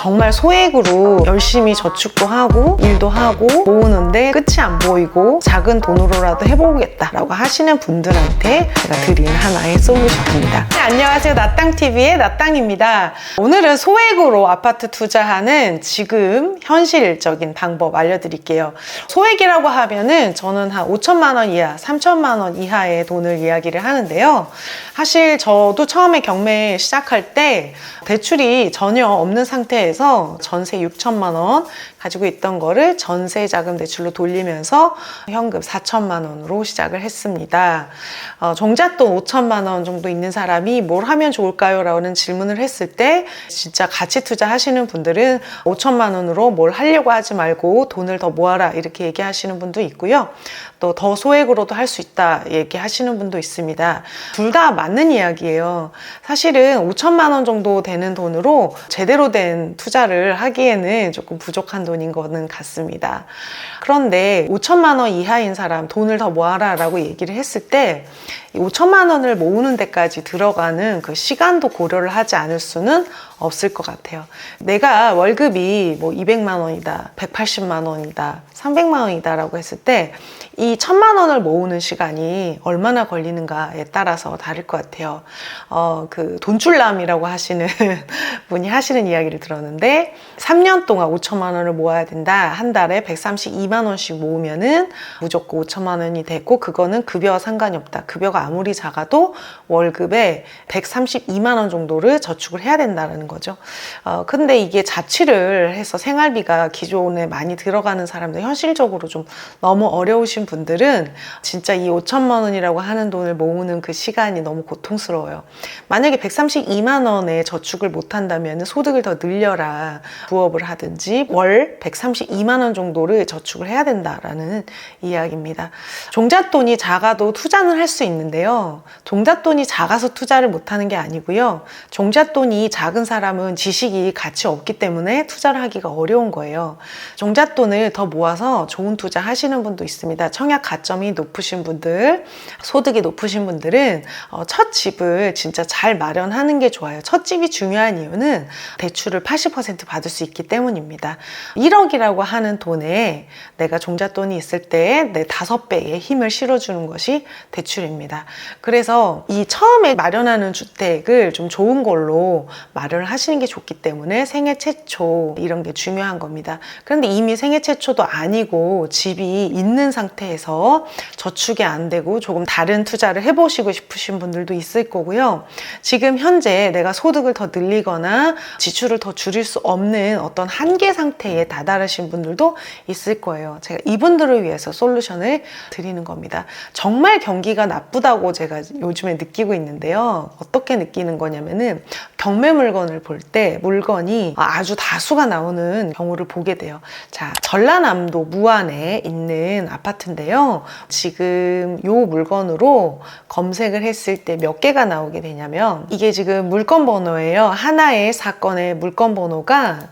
정말 소액으로 열심히 저축도 하고 일도 하고 모으는데 끝이 안 보이고 작은 돈으로라도 해보겠다라고 하시는 분들한테 제가 드리는 하나의 솔루션입니다. 네, 안녕하세요. 나땅TV의 나땅입니다. 오늘은 소액으로 아파트 투자하는 지금 현실적인 방법 알려드릴게요. 소액이라고 하면은 저는 한 5천만 원 이하, 3천만 원 이하의 돈을 이야기를 하는데요. 사실 저도 처음에 경매 시작할 때 대출이 전혀 없는 상태에서 전세 6천만 원 가지고 있던 거를 전세 자금 대출로 돌리면서 현금 4천만 원으로 시작을 했습니다. 종잣돈 5천만 원 정도 있는 사람이 뭘 하면 좋을까요? 라는 질문을 했을 때 진짜 가치 투자하시는 분들은 5천만 원으로 뭘 하려고 하지 말고 돈을 더 모아라 이렇게 얘기하시는 분도 있고요. 또 더 소액으로도 할 수 있다 얘기하시는 분도 있습니다. 둘 다 맞는 이야기예요. 사실은 5천만 원 정도 되는 돈으로 제대로 된 투자를 하기에는 조금 부족한 돈인 거는 같습니다. 그런데 5천만 원 이하인 사람 돈을 더 모아라 라고 얘기를 했을 때 5천만 원을 모으는 데까지 들어가는 그 시간도 고려를 하지 않을 수는 없을 것 같아요. 내가 월급이 뭐 200만 원이다, 180만 원이다, 300만 원이다 라고 했을 때 이 1,000만 원을 모으는 시간이 얼마나 걸리는가에 따라서 다를 것 같아요. 그 돈줄남이라고 하시는 분이 하시는 이야기를 들었는데 3년 동안 5천만 원을 모아야 된다. 한 달에 132만 원씩 모으면은 무조건 5천만 원이 되고 그거는 급여와 상관이 없다. 급여가 아무리 작아도 월급에 132만 원 정도를 저축을 해야 된다는 거죠. 근데 이게 자취를 해서 생활비가 기존에 많이 들어가는 사람들 현실적으로 좀 너무 어려우신 분들은 진짜 이 5천만 원이라고 하는 돈을 모으는 그 시간이 너무 고통스러워요. 만약에 132만 원에 저축을 못 한다면 소득을 더 늘려라. 부업을 하든지 월 132만 원 정도를 저축을 해야 된다라는 이야기입니다. 종잣돈이 작아도 투자는 할 수 있는데요. 종잣돈이 작아서 투자를 못 하는 게 아니고요. 종잣돈이 작은 사람은 지식이 가치 없기 때문에 투자를 하기가 어려운 거예요. 종잣돈을 더 모아서 좋은 투자 하시는 분도 있습니다. 청약 가점이 높으신 분들, 소득이 높으신 분들은 첫 집을 진짜 잘 마련하는 게 좋아요. 첫 집이 중요한 이유는 대출을 80% 받을 수 있기 때문입니다. 1억이라고 하는 돈에 내가 종잣돈이 있을 때 내 5배의 힘을 실어주는 것이 대출입니다. 그래서 이 처음에 마련하는 주택을 좀 좋은 걸로 마련을 하시는 게 좋기 때문에 생애 최초 이런 게 중요한 겁니다. 그런데 이미 생애 최초도 아니고 집이 있는 상태에서 저축이 안 되고 조금 다른 투자를 해보시고 싶으신 분들도 있을 거고요. 지금 현재 내가 소득을 더 늘리거나 지출을 더 줄일 수 없는 어떤 한계 상태에 다다르신 분들도 있을 거예요. 제가 이분들을 위해서 솔루션을 드리는 겁니다. 정말 경기가 나쁘다고 제가 요즘에 느끼고 있는데요. 어떻게 느끼는 거냐면은 경매 물건을 볼 때 물건이 아주 다수가 나오는 경우를 보게 돼요. 자, 전라남도 무안에 있는 아파트인데요. 지금 이 물건으로 검색을 했을 때 몇 개가 나오게 되냐면 이게 지금 물건 번호예요. 하나의 사건의 물건 번호가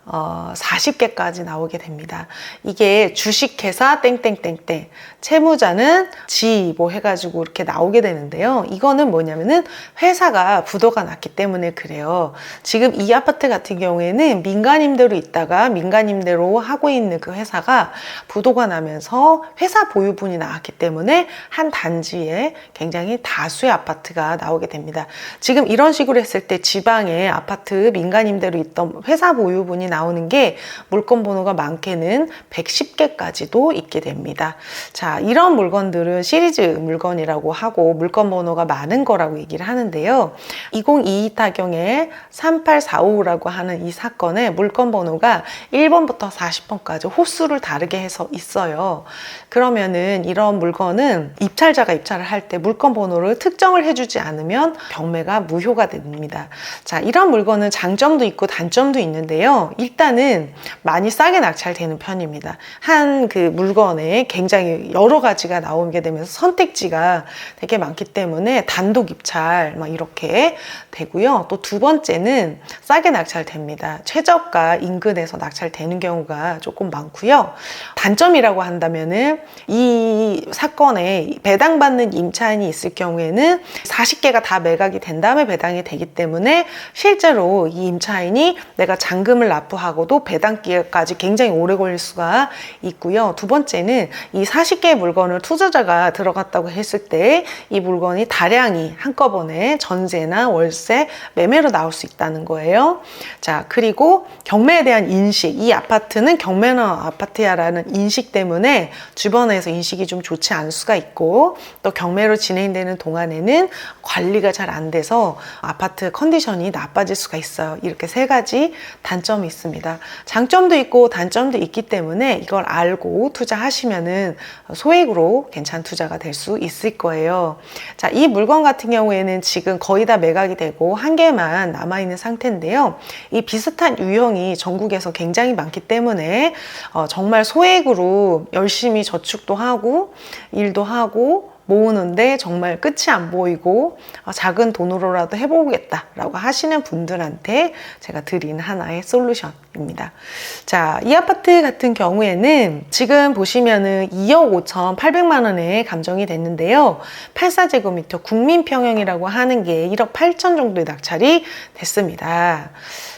40개까지 나오게 됩니다. 이게 주식회사 땡땡땡땡 채무자는 지 뭐 해가지고 이렇게 나오게 되는데요. 이거는 뭐냐면은 회사가 부도가 났기 때문에 그래요. 지금 이 아파트 같은 경우에는 민간임대로 있다가 민간임대로 하고 있는 그 회사가 부도가 나면서 회사 보유분이 나왔기 때문에 한 단지에 굉장히 다수의 아파트가 나오게 됩니다. 지금 이런 식으로 했을 때 지방에 아파트 민간임대로 있던 회사 보유분이 나오는 게 물건 번호가 많게는 110개까지도 있게 됩니다. 자, 이런 물건들은 시리즈 물건이라고 하고 물건 번호가 많은 거라고 얘기를 하는데요. 2022 타경의 3845라고 하는 이 사건의 물건 번호가 1번부터 40번까지 호수를 다르게 해서 있어요. 그러면은 이런 물건은 입찰자가 입찰을 할 때 물건 번호를 특정을 해주지 않으면 경매가 무효가 됩니다. 자, 이런 물건은 장점도 있고 단점도 있는데요. 일단은 많이 싸게 낙찰되는 편입니다. 한 그 물건에 굉장히 여러 가지가 나오게 되면서 선택지가 되게 많기 때문에 단독 입찰 막 이렇게 되고요. 또 두 번째는 싸게 낙찰됩니다. 최저가 인근에서 낙찰되는 경우가 조금 많고요. 단점이라고 한다면은 이 사건에 배당받는 임차인이 있을 경우에는 40개가 다 매각이 된 다음에 배당이 되기 때문에 실제로 이 임차인이 내가 잔금을 납부하고도 배당 기간까지 굉장히 오래 걸릴 수가 있고요. 두 번째는 이 40개의 물건을 투자자가 들어갔다고 했을 때 이 물건이 다량이 한꺼번에 전세나 월세, 매매로 나올 수 있다는 거예요. 자, 그리고 경매에 대한 인식, 이 아파트는 경매너 아파트야라는 인식 때문에 주변에서 인식이 좀 좋지 않을 수가 있고, 또 경매로 진행되는 동안에는 관리가 잘 안 돼서 아파트 컨디션이 나빠질 수가 있어요. 이렇게 세 가지 단점이 있습니다. 장점도 있고 단점도 있기 때문에 이걸 알고 투자하시면은 소액으로 괜찮은 투자가 될 수 있을 거예요. 자, 이 물건 같은 경우에는 지금 거의 다 매각이 되고 한 개만 남아있는 상태인데요. 이 비슷한 유형이 전국에서 굉장히 많기 때문에 정말 소액으로 열심히 저축도 하고 일도 하고 모으는데 정말 끝이 안 보이고 작은 돈으로라도 해보겠다라고 하시는 분들한테 제가 드린 하나의 솔루션입니다. 자, 이 아파트 같은 경우에는 지금 보시면은 2억 5,800만 원에 감정이 됐는데요. 84제곱미터 국민평형이라고 하는 게 1억 8천 정도의 낙찰이 됐습니다.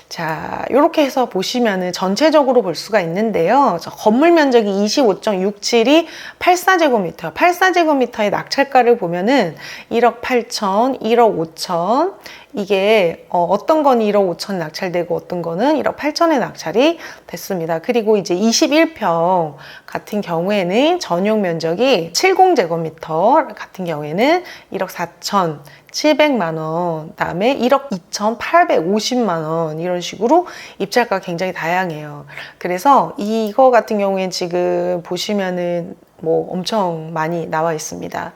자, 이렇게 해서 보시면은 전체적으로 볼 수가 있는데요. 건물 면적이 25.67이 84제곱미터, 84제곱미터의 낙찰가를 보면은 1억 8천, 1억 5천, 이게 어떤 건 1억 5천 낙찰되고 어떤 거는 1억 8천에 낙찰이 됐습니다. 그리고 이제 21평 같은 경우에는 전용 면적이 70제곱미터 같은 경우에는 1억 4천 700만 원, 그다음에 1억 2,850만 원 이런 식으로 입찰가가 굉장히 다양해요. 그래서 이거 같은 경우엔 지금 보시면은 뭐 엄청 많이 나와 있습니다.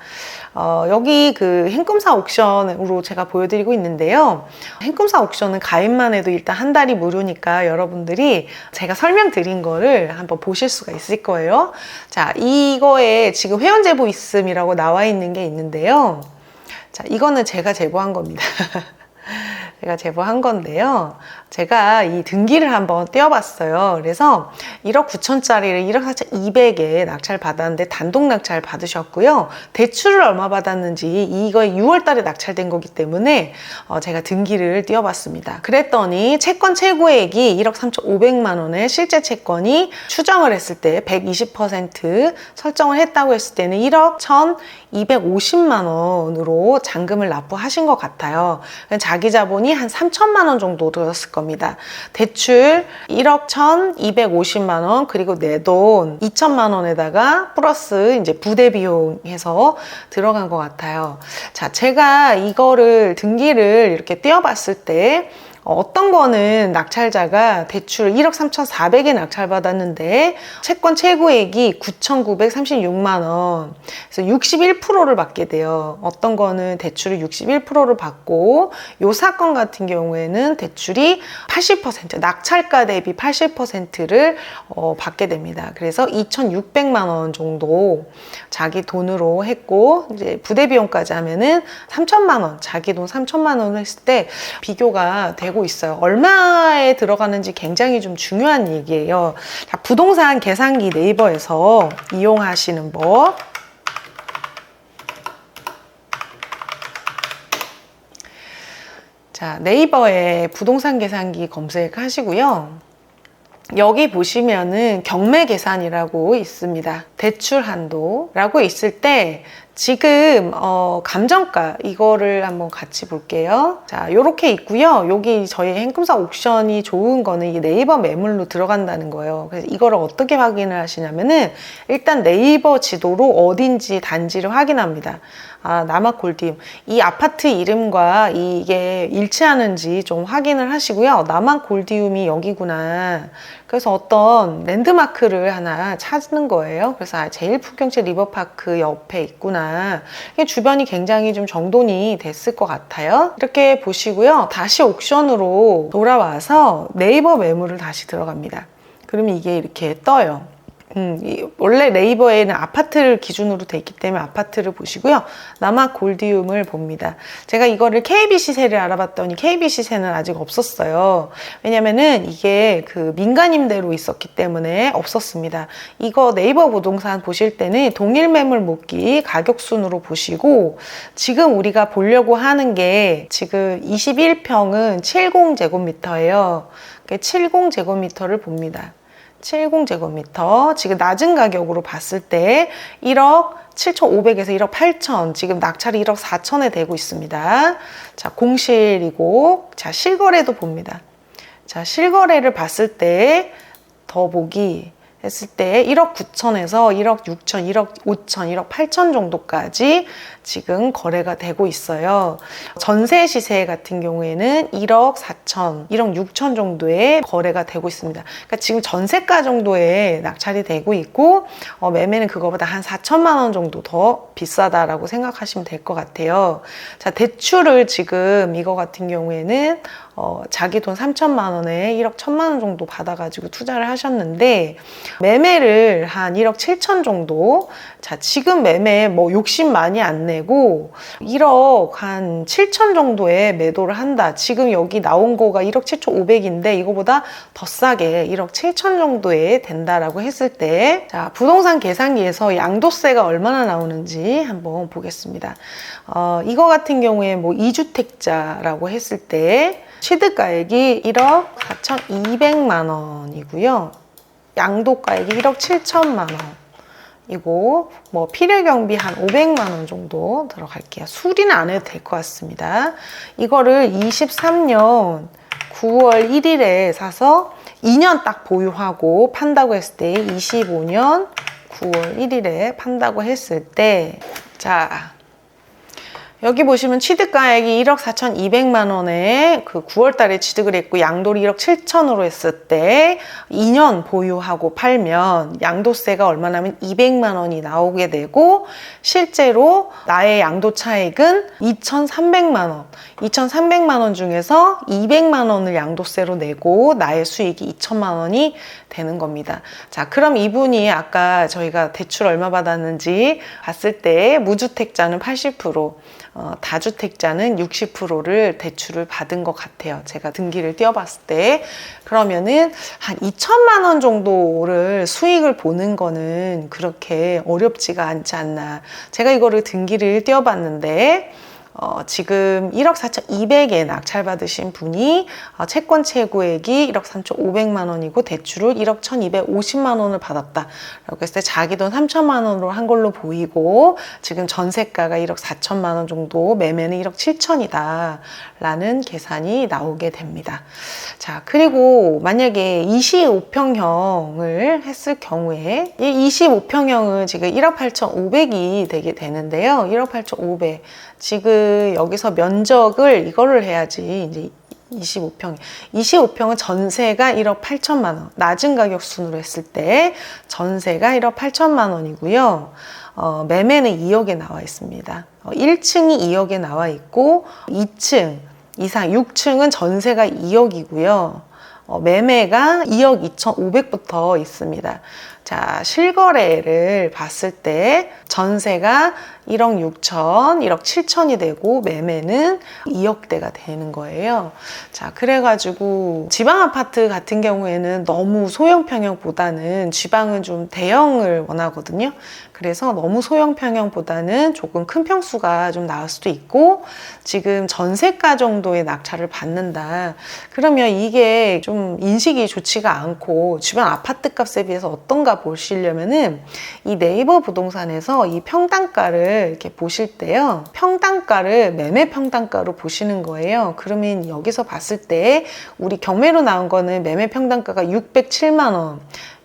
여기 그 행금사 옥션으로 제가 보여드리고 있는데요. 행금사 옥션은 가입만 해도 일단 한 달이 무료니까 여러분들이 제가 설명드린 거를 한번 보실 수가 있을 거예요. 자, 이거에 지금 회원 제보 있음이라고 나와 있는 게 있는데요. 자, 이거는 제가 제보한 겁니다. 제가 제보한 건데요. 제가 이 등기를 한번 떼어봤어요. 그래서 1억 9천짜리를 1억 4,200에 낙찰 받았는데 단독 낙찰 받으셨고요. 대출을 얼마 받았는지 이거 6월 달에 낙찰된 거기 때문에 제가 등기를 떼어봤습니다. 그랬더니 채권 최고액이 1억 3,500만 원에 실제 채권이 추정을 했을 때 120% 설정을 했다고 했을 때는 1억 1,250만 원으로 잔금을 납부하신 것 같아요. 자기 자본이 한 3천만 원 정도 들었을 겁니다. 대출 1억 1,250만 원, 그리고 내 돈 2천만 원에다가 플러스 이제 부대 비용 해서 들어간 것 같아요. 자, 제가 이거를 등기를 이렇게 떼어봤을 때 어떤 거는 낙찰자가 대출 1억 3,400에 낙찰받았는데 채권 최고액이 9,936만 원, 그래서 61%를 받게 돼요. 어떤 거는 대출을 61%를 받고, 요 사건 같은 경우에는 대출이 80%, 낙찰가 대비 80%를 받게 됩니다. 그래서 2,600만 원 정도 자기 돈으로 했고, 이제 부대 비용까지 하면은 3천만 원, 자기 돈 3천만 원을 했을 때 비교가 되고 있어요. 얼마에 들어가는지 굉장히 좀 중요한 얘기예요. 자, 부동산 계산기 네이버에서 이용하시는 법. 자, 네이버에 부동산 계산기 검색하시고요. 여기 보시면은 경매 계산이라고 있습니다. 대출 한도라고 있을 때 지금 감정가 이거를 한번 같이 볼게요. 자, 요렇게 있고요. 여기 저희 행금사 옥션이 좋은 거는 이 네이버 매물로 들어간다는 거예요. 그래서 이거를 어떻게 확인을 하시냐면은 일단 네이버 지도로 어딘지 단지를 확인합니다. 아, 남학골디움. 이 아파트 이름과 이게 일치하는지 좀 확인을 하시고요. 남학골디움이 여기구나. 그래서 어떤 랜드마크를 하나 찾는 거예요. 그래서 제일풍경채 리버파크 옆에 있구나. 있구나. 이게 주변이 굉장히 좀 정돈이 됐을 것 같아요. 이렇게 보시고요. 다시 옥션으로 돌아와서 네이버 매물을 다시 들어갑니다. 그러면 이게 이렇게 떠요. 원래 네이버에는 아파트를 기준으로 돼 있기 때문에 아파트를 보시고요. 남아 골디움을 봅니다. 제가 이거를 KB 시세를 알아봤더니 KB 시세는 아직 없었어요. 왜냐면은 이게 그 민간임대로 있었기 때문에 없었습니다. 이거 네이버 부동산 보실 때는 동일 매물 목기 가격 순으로 보시고, 지금 우리가 보려고 하는 게 지금 21평은 70제곱미터예요. 70제곱미터를 봅니다. 70제곱미터 지금 낮은 가격으로 봤을 때 1억 7,500에서 1억 8천, 지금 낙찰이 1억 4천에 되고 있습니다. 자, 공실이고, 자, 실거래도 봅니다. 자, 실거래를 봤을 때 더보기 했을 때 1억 9천에서 1억 6천, 1억 5천, 1억 8천 정도까지 지금 거래가 되고 있어요. 전세 시세 같은 경우에는 1억 4천, 1억 6천 정도의 거래가 되고 있습니다. 그러니까 지금 전세가 정도의 낙찰이 되고 있고, 매매는 그거보다 한 4천만 원 정도 더 비싸다라고 생각하시면 될 것 같아요. 자, 대출을 지금 이거 같은 경우에는 자기 돈 3천만 원에 1억 1천만 원 정도 받아가지고 투자를 하셨는데, 매매를 한 1억 7천 정도. 자, 지금 매매 뭐 욕심 많이 안 내고 1억 한 7천 정도에 매도를 한다. 지금 여기 나온 거가 1억 7천5백인데 이거보다 더 싸게 1억 7천 정도에 된다라고 했을 때, 자, 부동산 계산기에서 양도세가 얼마나 나오는지 한번 보겠습니다. 이거 같은 경우에 뭐 2주택자라고 했을 때 취득가액이 1억 4,200만 원이고요. 양도가액이 1억 7천만 원. 이거 뭐 필요경비 한 500만 원 정도 들어갈게요. 수리는 안 해도 될 것 같습니다. 이거를 23년 9월 1일에 사서 2년 딱 보유하고 판다고 했을 때, 25년 9월 1일에 판다고 했을 때, 자, 여기 보시면 취득가액이 1억 4,200만 원에 그 9월 달에 취득을 했고, 양도를 1억 7천으로 했을 때 2년 보유하고 팔면 양도세가 얼마냐면 200만 원이 나오게 되고, 실제로 나의 양도 차익은 2,300만 원. 2,300만 원 중에서 200만 원을 양도세로 내고 나의 수익이 2천만 원이 되는 겁니다. 자, 그럼 이분이 아까 저희가 대출 얼마 받았는지 봤을 때 무주택자는 80%, 다주택자는 60%를 대출을 받은 것 같아요. 제가 등기를 띄워봤을 때. 그러면은 한 2천만 원 정도를 수익을 보는 거는 그렇게 어렵지가 않지 않나. 제가 이거를 등기를 띄워봤는데, 지금 1억 4,200에 낙찰받으신 분이 채권 채구액이 1억 3,500만 원이고 대출을 1억 1,250만 원을 받았다 라고 했을 때 자기 돈 3천만 원으로 한 걸로 보이고, 지금 전세가가 1억 4천만 원 정도, 매매는 1억 7천이다 라는 계산이 나오게 됩니다. 자, 그리고 만약에 25평형을 했을 경우에, 이 25평형은 지금 1억 8,500이 되게 되는데요. 1억 8,500. 지금 여기서 면적을 이거를 해야지. 이제 25평은 전세가 1억 8천만 원, 낮은 가격 순으로 했을 때 전세가 1억 8천만 원이고요. 매매는 2억에 나와 있습니다. 1층이 2억에 나와 있고 2층 이상 6층은 전세가 2억이고요. 매매가 2억 2,500부터 있습니다. 자, 실거래를 봤을 때 전세가 1억 6천, 1억 7천이 되고 매매는 2억대가 되는 거예요. 자, 그래가지고 지방 아파트 같은 경우에는 너무 소형 평형보다는, 지방은 좀 대형을 원하거든요. 그래서 너무 소형 평형보다는 조금 큰 평수가 좀 나을 수도 있고, 지금 전세가 정도의 낙찰을 받는다. 그러면 이게 좀 인식이 좋지가 않고 주변 아파트 값에 비해서 어떤가 보시려면은 이 네이버 부동산에서 이 평당가를 이렇게 보실 때요, 평당가를 매매 평당가로 보시는 거예요. 그러면 여기서 봤을 때 우리 경매로 나온 거는 매매 평당가가 607만 원.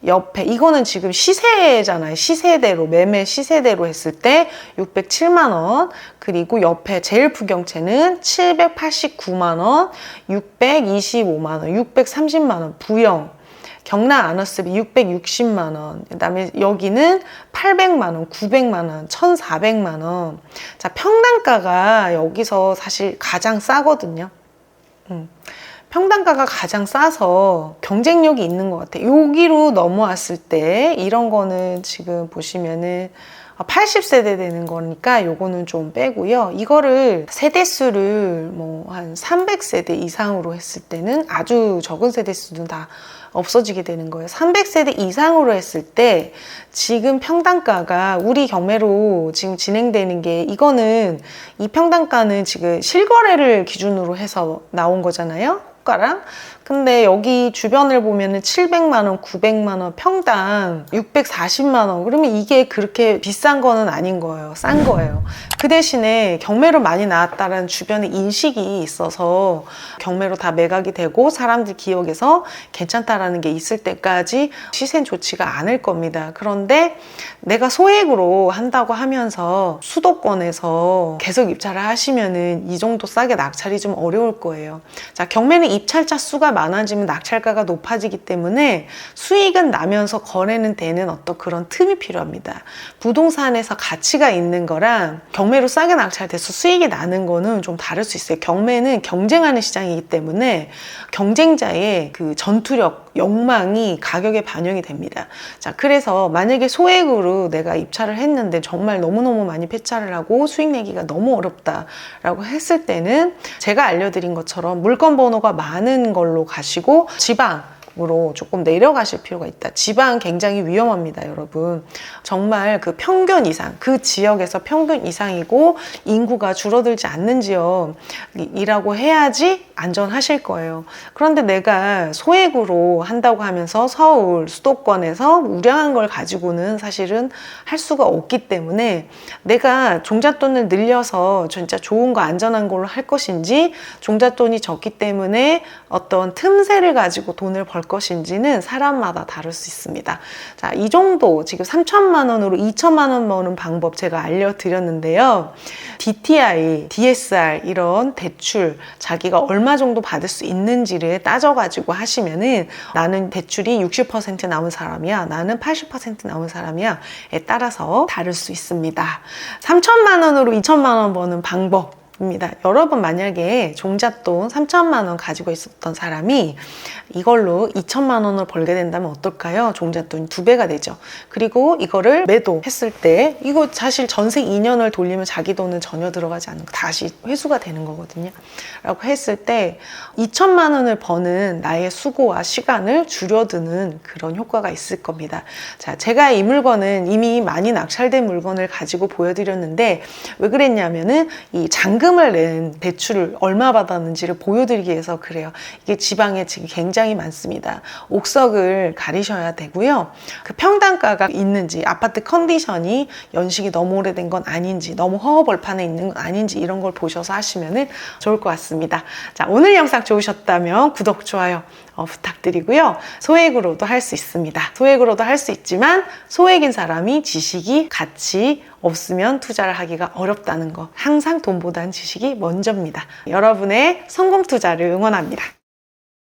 옆에 이거는 지금 시세잖아요. 시세대로, 매매 시세대로 했을 때 607만 원. 그리고 옆에 제일 부경채는 789만 원, 625만 원, 630만 원. 부영 경락 아너스비 660만 원, 그다음에 여기는 800만 원, 900만 원, 1,400만 원. 자, 평당가가 여기서 사실 가장 싸거든요. 평당가가 가장 싸서 경쟁력이 있는 것 같아요. 여기로 넘어왔을 때 이런 거는 지금 보시면은 80세대 되는 거니까 요거는 좀 빼고요. 이거를 세대수를 뭐 한 300세대 이상으로 했을 때는 아주 적은 세대수는 다 없어지게 되는 거예요. 300세대 이상으로 했을 때 지금 평당가가 우리 경매로 지금 진행되는 게, 이거는 이 평당가는 지금 실거래를 기준으로 해서 나온 거잖아요. 호가랑. 근데 여기 주변을 보면은 700만 원, 900만 원, 평당 640만 원. 그러면 이게 그렇게 비싼 거는 아닌 거예요. 싼 거예요. 그 대신에 경매로 많이 나왔다는 주변에 인식이 있어서 경매로 다 매각이 되고 사람들 기억에서 괜찮다라는 게 있을 때까지 시세는 좋지가 않을 겁니다. 그런데 내가 소액으로 한다고 하면서 수도권에서 계속 입찰을 하시면은 이 정도 싸게 낙찰이 좀 어려울 거예요. 자, 경매는 입찰자 수가 많아지면 낙찰가가 높아지기 때문에 수익은 나면서 거래는 되는 어떤 그런 틈이 필요합니다. 부동산에서 가치가 있는 거랑 경매로 싸게 낙찰돼서 수익이 나는 거는 좀 다를 수 있어요. 경매는 경쟁하는 시장이기 때문에 경쟁자의 그 전투력, 욕망이 가격에 반영이 됩니다. 자, 그래서 만약에 소액으로 내가 입찰을 했는데 정말 너무너무 많이 폐차를 하고 수익 내기가 너무 어렵다라고 했을 때는 제가 알려드린 것처럼 물건 번호가 많은 걸로 가시고 지방으로 조금 내려가실 필요가 있다. 지방은 굉장히 위험합니다, 여러분. 정말 그 평균 이상, 그 지역에서 평균 이상이고 인구가 줄어들지 않는 지역이라고 해야지 안전하실 거예요. 그런데 내가 소액으로 한다고 하면서 서울 수도권에서 우량한 걸 가지고는 사실은 할 수가 없기 때문에 내가 종잣돈을 늘려서 진짜 좋은 거 안전한 걸로 할 것인지, 종잣돈이 적기 때문에 어떤 틈새를 가지고 돈을 벌 것인지는 사람마다 다를 수 있습니다. 자, 이 정도 지금 3천만 원으로 2천만 원 버는 방법 제가 알려드렸는데요. DTI, DSR 이런 대출 자기가 얼마 정도 받을 수 있는지를 따져가지고 하시면은 나는 대출이 60% 나온 사람이야, 나는 80% 나온 사람이야에 따라서 다를 수 있습니다. 3천만 원으로 2천만 원 버는 방법 입니다. 여러분 만약에 종잣돈 3천만 원 가지고 있었던 사람이 이걸로 2천만 원을 벌게 된다면 어떨까요? 종잣돈이 2배가 되죠. 그리고 이거를 매도했을 때 이거 사실 전세 2년을 돌리면 자기 돈은 전혀 들어가지 않고 다시 회수가 되는 거거든요. 라고 했을 때 2천만 원을 버는 나의 수고와 시간을 줄여드는 그런 효과가 있을 겁니다. 자, 제가 이 물건은 이미 많이 낙찰된 물건을 가지고 보여드렸는데 왜 그랬냐면은 이 잔금을 낸 대출을 얼마 받았는지를 보여드리기 위해서 그래요. 이게 지방에 지금 굉장히 많습니다. 옥석을 가리셔야 되고요. 그 평당가가 있는지, 아파트 컨디션이 연식이 너무 오래된 건 아닌지, 너무 허허벌판에 있는 건 아닌지 이런 걸 보셔서 하시면 좋을 것 같습니다. 자, 오늘 영상 좋으셨다면 구독, 좋아요 부탁드리고요. 소액으로도 할 수 있습니다. 소액으로도 할 수 있지만 소액인 사람이 지식이 같이 없으면 투자를 하기가 어렵다는 거. 항상 돈보다는 지식이 먼저입니다. 여러분의 성공 투자를 응원합니다.